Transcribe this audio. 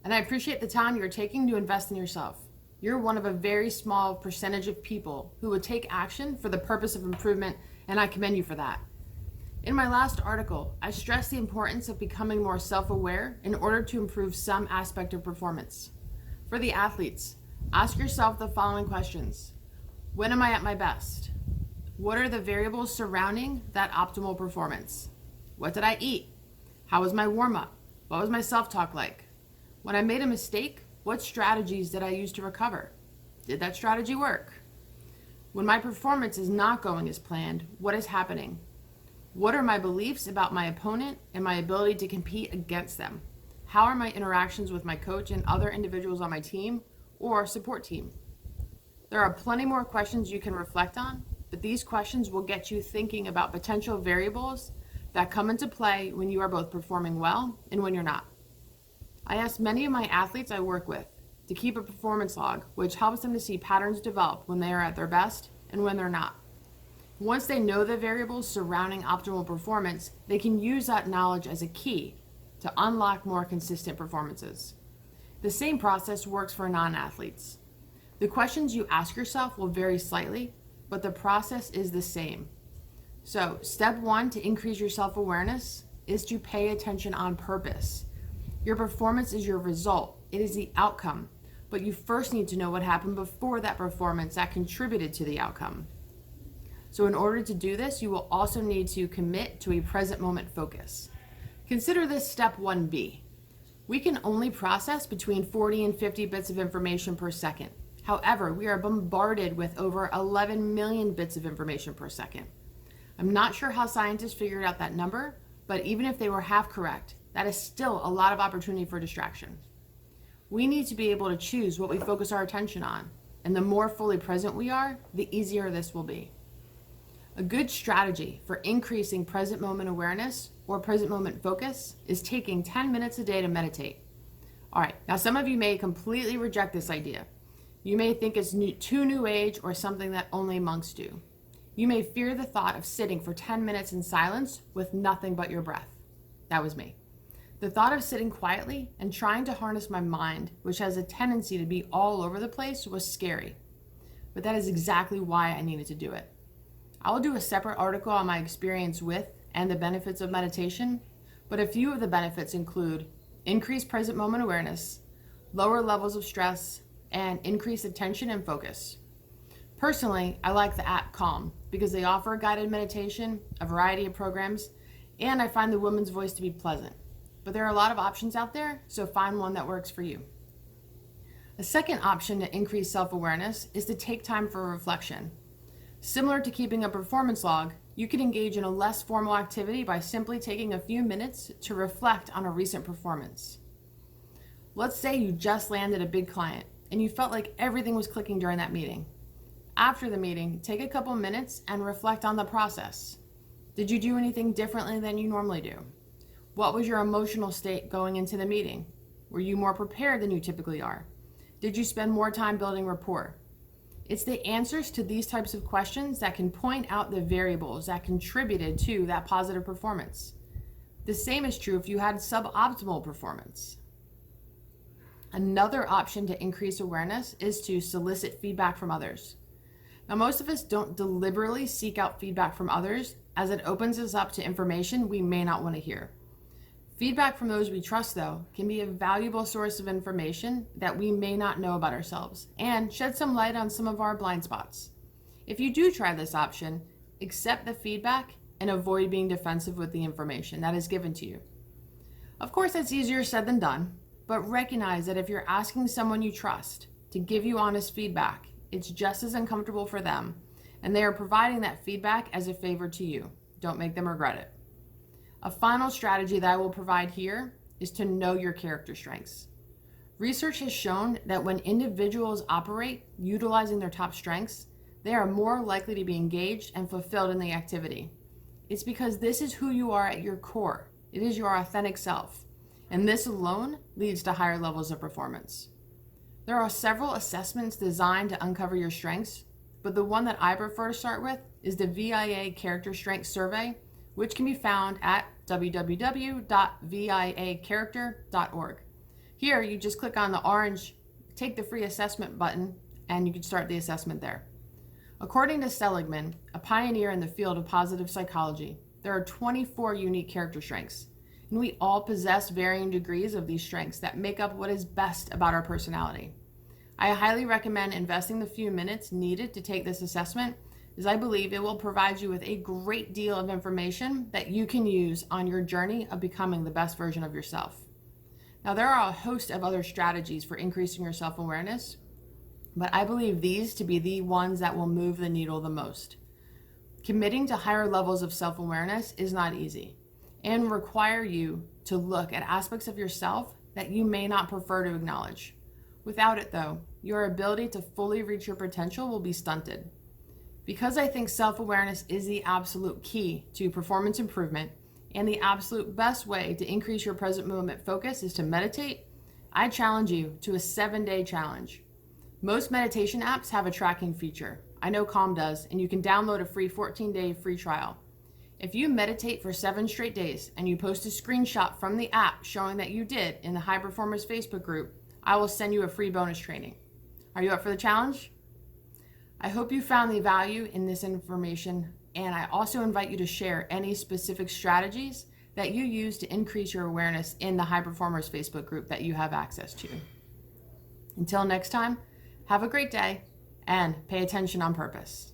and I appreciate the time you're taking to invest in yourself. You're one of a very small percentage of people who would take action for the purpose of improvement, and I commend you for that. In my last article, I stressed the importance of becoming more self-aware in order to improve some aspect of performance. For the athletes, ask yourself the following questions. When am I at my best? What are the variables surrounding that optimal performance? What did I eat? How was my warm-up? What was my self-talk like? When I made a mistake, what strategies did I use to recover? Did that strategy work? When my performance is not going as planned, what is happening? What are my beliefs about my opponent and my ability to compete against them? How are my interactions with my coach and other individuals on my team or support team? There are plenty more questions you can reflect on, but these questions will get you thinking about potential variables that come into play when you are both performing well and when you're not. I ask many of my athletes I work with to keep a performance log, which helps them to see patterns develop when they are at their best and when they're not. Once they know the variables surrounding optimal performance, they can use that knowledge as a key to unlock more consistent performances. The same process works for non-athletes. The questions you ask yourself will vary slightly, but the process is the same. So, step one to increase your self-awareness is to pay attention on purpose. Your performance is your result. It is the outcome. But you first need to know what happened before that performance that contributed to the outcome. So in order to do this, you will also need to commit to a present moment focus. Consider this step 1B. We can only process between 40 and 50 bits of information per second. However, we are bombarded with over 11 million bits of information per second. I'm not sure how scientists figured out that number, but even if they were half correct, that is still a lot of opportunity for distraction. We need to be able to choose what we focus our attention on, and the more fully present we are, the easier this will be. A good strategy for increasing present moment awareness or present moment focus is taking 10 minutes a day to meditate. All right, now some of you may completely reject this idea. You may think it's too new age or something that only monks do. You may fear the thought of sitting for 10 minutes in silence with nothing but your breath. That was me. The thought of sitting quietly and trying to harness my mind, which has a tendency to be all over the place, was scary. But that is exactly why I needed to do it. I will do a separate article on my experience with and the benefits of meditation, but a few of the benefits include increased present moment awareness, lower levels of stress, and increased attention and focus. Personally, I like the app Calm because they offer guided meditation, a variety of programs, and I find the woman's voice to be pleasant. But there are a lot of options out there, so find one that works for you. A second option to increase self-awareness is to take time for reflection. Similar to keeping a performance log, you can engage in a less formal activity by simply taking a few minutes to reflect on a recent performance. Let's say you just landed a big client and you felt like everything was clicking during that meeting. After the meeting, take a couple minutes and reflect on the process. Did you do anything differently than you normally do? What was your emotional state going into the meeting? Were you more prepared than you typically are? Did you spend more time building rapport? It's the answers to these types of questions that can point out the variables that contributed to that positive performance. The same is true if you had suboptimal performance. Another option to increase awareness is to solicit feedback from others. Now, most of us don't deliberately seek out feedback from others as it opens us up to information we may not want to hear. Feedback from those we trust, though, can be a valuable source of information that we may not know about ourselves and shed some light on some of our blind spots. If you do try this option, accept the feedback and avoid being defensive with the information that is given to you. Of course, that's easier said than done, but recognize that if you're asking someone you trust to give you honest feedback, it's just as uncomfortable for them, and they are providing that feedback as a favor to you. Don't make them regret it. A final strategy that I will provide here is to know your character strengths. Research has shown that when individuals operate utilizing their top strengths, they are more likely to be engaged and fulfilled in the activity. It's because this is who you are at your core. It is your authentic self, and this alone leads to higher levels of performance. There are several assessments designed to uncover your strengths, but the one that I prefer to start with is the VIA Character Strengths Survey, which can be found at www.viacharacter.org. Here, you just click on the orange Take the Free Assessment button, and you can start the assessment there. According to Seligman, a pioneer in the field of positive psychology, there are 24 unique character strengths, and we all possess varying degrees of these strengths that make up what is best about our personality. I highly recommend investing the few minutes needed to take this assessment, as I believe it will provide you with a great deal of information that you can use on your journey of becoming the best version of yourself. Now, there are a host of other strategies for increasing your self-awareness, but I believe these to be the ones that will move the needle the most. Committing to higher levels of self-awareness is not easy and require you to look at aspects of yourself that you may not prefer to acknowledge. Without it, though, your ability to fully reach your potential will be stunted. Because I think self-awareness is the absolute key to performance improvement and the absolute best way to increase your present moment focus is to meditate, I challenge you to a 7-day challenge. Most meditation apps have a tracking feature. I know Calm does, and you can download a free 14-day free trial. If you meditate for 7 straight days and you post a screenshot from the app showing that you did in the High Performers Facebook group, I will send you a free bonus training. Are you up for the challenge? I hope you found the value in this information, and I also invite you to share any specific strategies that you use to increase your awareness in the High Performers Facebook group that you have access to. Until next time, have a great day and pay attention on purpose.